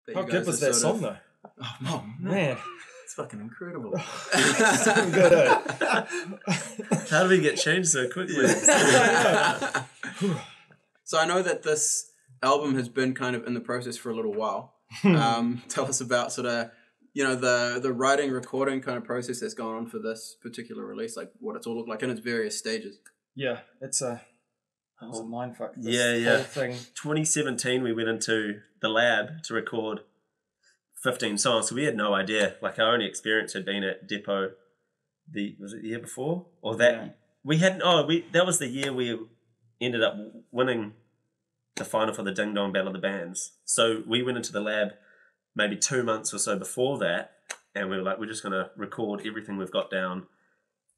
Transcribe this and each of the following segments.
that How you good guys was are that sort song of- though? Oh Man. it's fucking incredible. Good, eh? How do we get changed so quickly? So I know that this album has been kind of in the process for a little while. Tell us about sort of, the writing, recording kind of process that's gone on for this particular release, like what it's all looked like in its various stages. Yeah, it's a mindfuck. Yeah. Whole thing. 2017, we went into the lab to record 15 songs. So we had no idea. Like our only experience had been at Depot. Was it the year before or that? Yeah. We hadn't. That was the year we ended up winning the final for the Ding Dong Battle of the Bands. So we went into the lab maybe 2 months or so before that, and we were like, we're just going to record everything we've got down,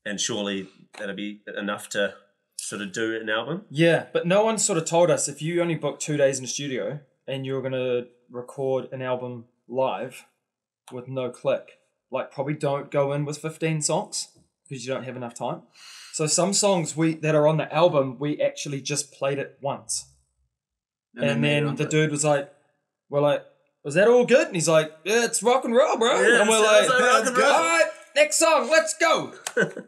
and surely that'll be enough to sort of do an album. Yeah, but no one sort of told us if you only booked 2 days in the studio and you're going to record an album live with no click, like probably don't go in with 15 songs because you don't have enough time. So some songs that are on the album, we actually just played it once. And then the dude was like, was that all good? And he's like, yeah, it's rock and roll, bro. Yeah, and we're like, rock and roll. all right, next song, let's go.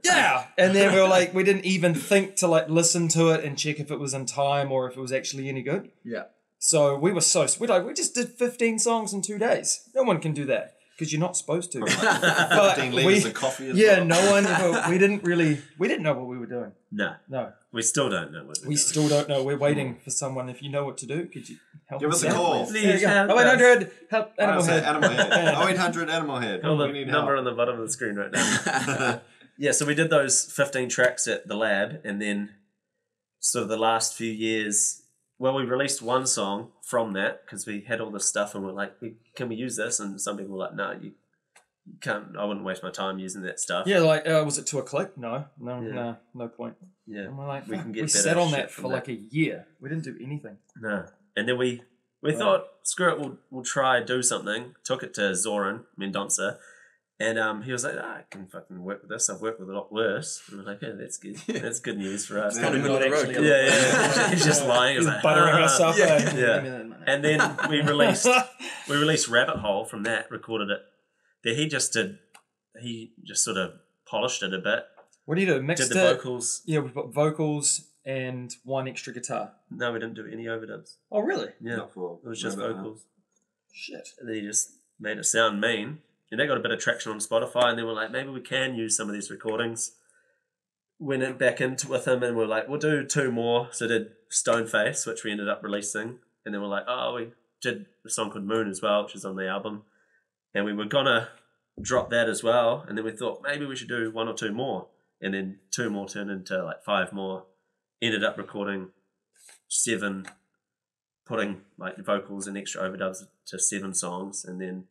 Yeah. And then we were like, we didn't even think to like listen to it and check if it was in time or if it was actually any good. Yeah. So we were we just did 15 songs in 2 days. No one can do that because you're not supposed to. But 15 litres of coffee as yeah, well. no one, we didn't know what we were doing. No, we still don't know what we're We doing. still don't know. We're waiting for someone. If you know what to do, could you help Give us a out, call. please? Please, There you go. help 0800 help Animalhead. Animalhead. 0800 Animalhead. Call We the need number help. on the bottom of the screen right now. Yeah, so we did those 15 tracks at the lab, and then sort of the last few years, well, we released one song from that because we had all this stuff, and we're like, can we use this? And some people were like, no, you can't. I wouldn't waste my time using that stuff. Yeah, like was it to a click? No, Yeah. no point. Yeah. And we're like, We can get we better sat on shit that from for that. like a year. We didn't do anything. No. And then we thought, screw it, we'll try do something. Took it to Zoran Mendonça, and he was like, I can fucking work with this. I've worked with a lot worse. And we're like, yeah, that's good. That's good news for us. Kind of middle of the road. Yeah. He's just lying. He's like, Buttering us up. Yeah. Give me that money. And then we released Rabbit Hole from that, recorded it. Then he just sort of polished it a bit. What do you do? Mixed Did the it? vocals. Yeah, we've got vocals and one extra guitar. No, we didn't do any overdubs. Oh, really? Yeah. Not for It was just Rabbit Hole. vocals. Shit. And then he just made it sound mean. And they got a bit of traction on Spotify, and then we're like, maybe we can use some of these recordings. Went back into with him, and we're like, we'll do 2 more. So did Stoneface, which we ended up releasing. And then we're like, we did a song called Moon as well, which is on the album. And we were gonna drop that as well. And then we thought maybe we should do 1 or 2 more. And then 2 more turned into like 5 more. Ended up recording 7, putting like vocals and extra overdubs to 7 songs, and then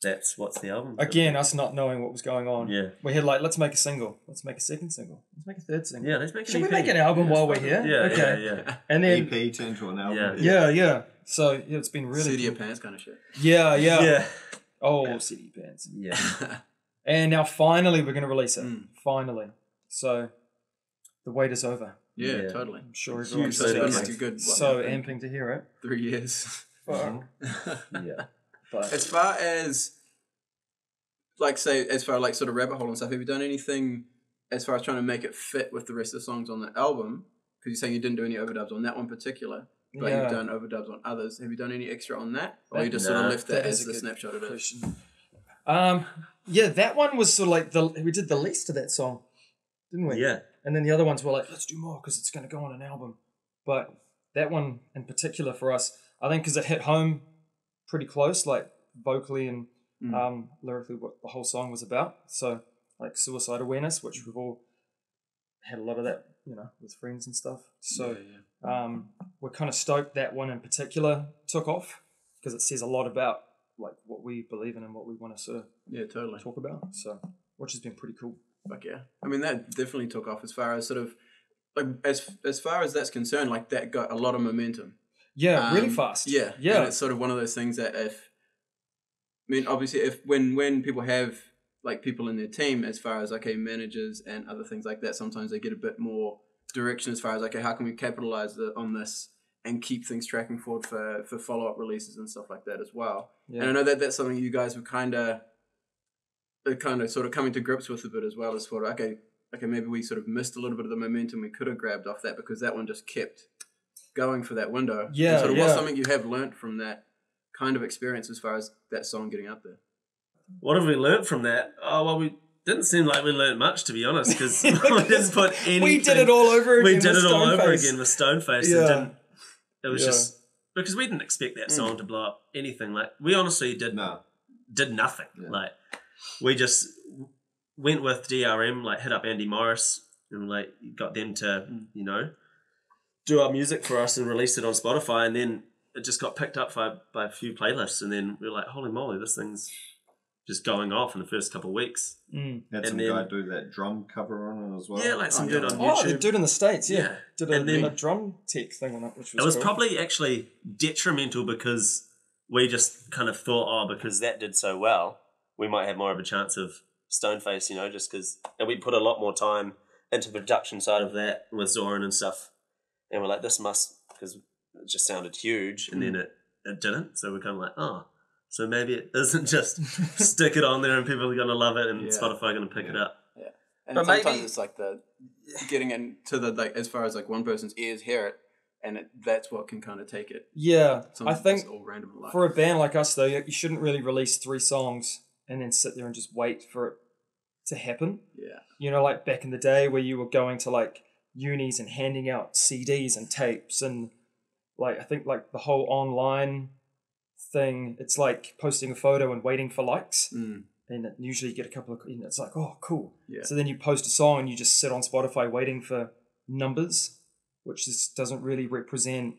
that's what's the album. Again, us not knowing what was going on. Yeah. We had like, let's make a single. Let's make a second single. Let's make a third single. Yeah, let's make an Should we EP. make an album while we're here? Yeah, Okay. yeah. And then EP turned to an album. yeah. So yeah, it's been really Seat of your cool. pants kind of shit. Yeah. Yeah. Oh, CD pants. Yeah. And now finally we're going to release it. Mm. Finally. So the wait is over. Yeah, Yeah. totally. I'm sure So everyone's it's been so, like a good, so amping to hear it. 3 years. Fuck. Yeah. But As far as, like, say, as far like sort of Rabbit Hole and stuff, have you done anything as far as trying to make it fit with the rest of the songs on the album? Because you're saying you didn't do any overdubs on that one particular, but yeah. you've done overdubs on others. Have you done any extra on that? Or you just sort No. of left that is as a the good snapshot it is? question. Yeah, that one was sort of like we did the least of that song, didn't we? Yeah. And then the other ones were like, let's do more because it's going to go on an album. But that one in particular for us, I think because it hit home pretty close, like vocally and lyrically what the whole song was about. So like suicide awareness, which we've all had a lot of that, with friends and stuff. So we're kind of stoked that one in particular took off because it says a lot about like what we believe in and what we want to sort of totally. talk about. So which has been pretty cool. Fuck yeah. I mean, that definitely took off as far as sort of, like, as far as that's concerned, like, that got a lot of momentum. Yeah, really fast. Yeah. Yeah. And it's sort of one of those things that obviously when people have, like, people in their team, as far as, okay, managers and other things like that, sometimes they get a bit more direction as far as, okay, how can we capitalize on this and keep things tracking forward for follow-up releases and stuff like that as well. Yeah. And I know that that's something you guys were kind of sort of coming to grips with a bit as well, as for okay, maybe we sort of missed a little bit of the momentum we could have grabbed off that because that one just kept going for that window. Yeah, and sort of what's something you have learnt from that kind of experience as far as that song getting out there? What have we learnt from that? Oh, well, we didn't seem like we learnt much, to be honest, because we didn't put anything. We did it all over again. We did with it all over Stoneface. again with Stoneface. Yeah. It was just because we didn't expect that song to blow up anything. Like, we honestly did nothing. Yeah. Like, we just went with DRM, like hit up Andy Morris and like got them to, you know, do our music for us and release it on Spotify, and then it just got picked up by a few playlists, and then we were like, holy moly, this thing's just going off in the first couple of weeks. Had some guy do that drum cover on it as well. Yeah, like some dude on Oh, YouTube. the dude in the States, Yeah. Did And then- a drum tech thing on it, which was It was cool. probably actually detrimental because we just kind of thought, because that did so well, we might have more of a chance of Stoneface, you know, just because, and we put a lot more time into the production side of that with Zoran and stuff, and we're like, this must, because it just sounded huge, and then it didn't, so we're kind of like, so maybe it isn't just stick it on there and people are going to love it and Spotify are going to pick it up. Yeah. And But sometimes maybe- it's like the getting into the, like, as far as like one person's ears hear it, and that's what can kind of take it. Yeah, I Sometimes think it's all random alike. for a band like us, though, you shouldn't really release 3 songs and then sit there and just wait for it to happen. Yeah. You know, like back in the day where you were going to like unis and handing out CDs and tapes, and like I think like the whole online thing, it's like posting a photo and waiting for likes. And usually you get a couple of, it's like, oh, cool. Yeah. So then you post a song and you just sit on Spotify waiting for numbers, which just doesn't really represent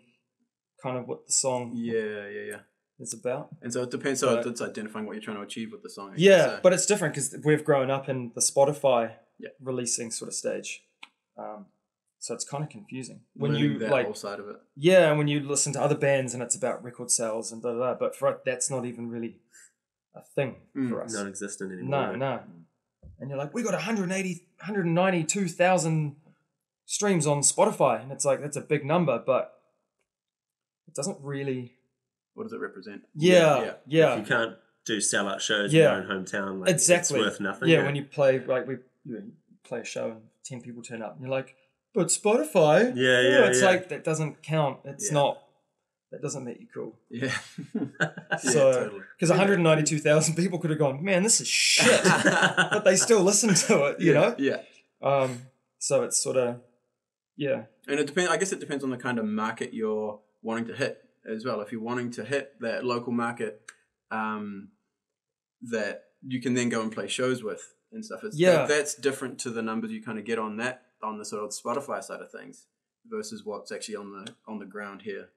kind of what the song Yeah. is about. And so it depends. So it's identifying what you're trying to achieve with the song. Yeah, So, but it's different because we've grown up in the Spotify Yeah. releasing sort of stage. So it's kind of confusing when learning you that like, whole side of it. yeah, and when you listen to other bands and it's about record sales and but for us, that's not even really a thing for us. Non-existent anymore. No. And you're like, we got 192,000 streams on Spotify, and it's like, that's a big number, but it doesn't really. What does it represent? Yeah. If you can't do sellout shows in your own hometown, like, Exactly. it's worth nothing. Yeah, when you play, like, you play a show and 10 people turn up, and you're like, but Spotify. It's like, that doesn't count. It's not. That doesn't make you cool. Yeah. So, totally. because 192,000 people could have gone, man, this is shit, but they still listen to it, you know? Yeah. So it's sort of, And it depends. I guess it depends on the kind of market you're wanting to hit as well. If you're wanting to hit that local market, that you can then go and play shows with and stuff. That's different to the numbers you kind of get on the sort of Spotify side of things versus what's actually on the ground here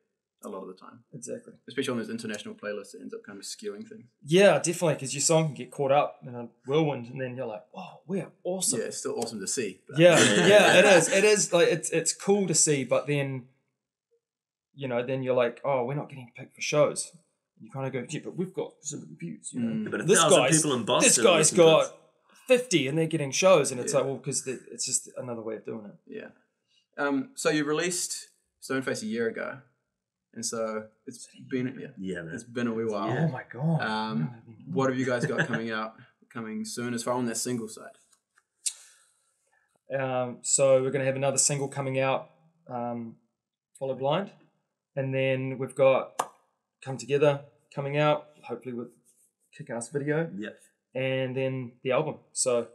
a lot of the time. Exactly. Especially on those international playlists, it ends up kind of skewing things. Yeah, definitely, because your song can get caught up in a whirlwind, and then you're like, "Wow, we're awesome." Yeah, it's still awesome to see. But Yeah, it is. It is like it's cool to see, but then, then you're like, "Oh, we're not getting picked for shows." You kind of go, "Yeah, but we've got some views." You know, But 1,000 people in Boston. this guy's listen to got us. 50, and they're getting shows, and it's like, well, because it's just another way of doing it. Yeah. So you released Stoneface a year ago, and so it's been Yeah, man. it's been a wee while. Oh my god! What have you guys got coming soon as far on that single side? So we're gonna have another single coming out, Follow Blind, and then we've got Come Together coming out, hopefully with kick-ass video, Yep. and then the album. So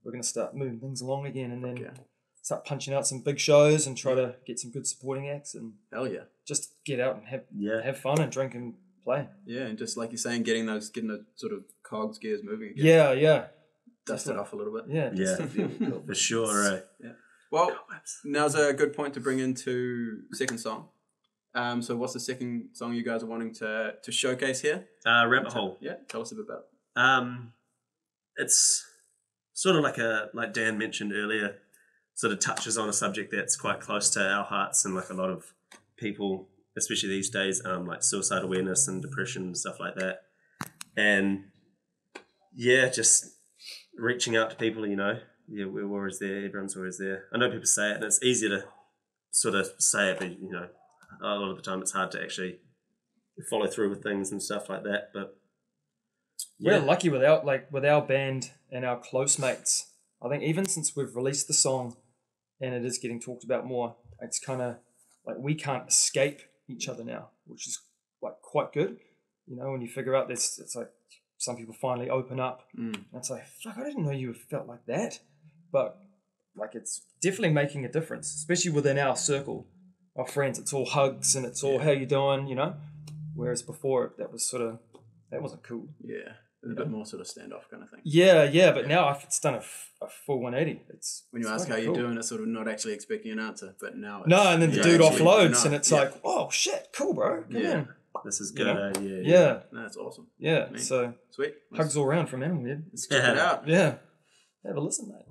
we're gonna start moving things along again, and then Okay. start punching out some big shows and try to get some good supporting acts and Hell yeah. just get out and Yeah. have fun and drink and play. Yeah, and just like you're saying, getting those sort of cogs gears moving again. Yeah. Dust it off a little bit. Yeah. Yeah. Cool. For sure, right? Yeah. Well, now's a good point to bring into second song. So what's the second song you guys are wanting to showcase here? Rabbit Hole. Yeah, tell us a bit about it. It's sort of like Dan mentioned earlier, sort of touches on a subject that's quite close to our hearts and like a lot of people, especially these days, like suicide awareness and depression and stuff like that. And yeah, just reaching out to people, we're always there, everyone's always there. I know people say it and it's easier to sort of say it, but A lot of the time it's hard to actually follow through with things and stuff like that. But we're lucky with our band and our close mates. I think even since we've released the song and it is getting talked about more, it's kind of like we can't escape each other now, which is like quite good. You know, when you figure out this, it's like some people finally open up. And it's like, fuck, I didn't know you felt like that. But like it's definitely making a difference, especially within our circle of friends. It's all hugs and it's all how you doing, you know? Whereas before that wasn't cool. Yeah. A bit more sort of standoff kind of thing. Yeah, but now it's done a full 180. It's when you ask how you're doing, it's sort of not actually expecting an answer, but now it's... No, and then the dude offloads and it's like, oh shit, cool, bro. Come in. This is good. Yeah. No, that's awesome. Yeah, so sweet. Hugs all around from Animalhead. Let's check it out. Yeah. Have a listen, mate.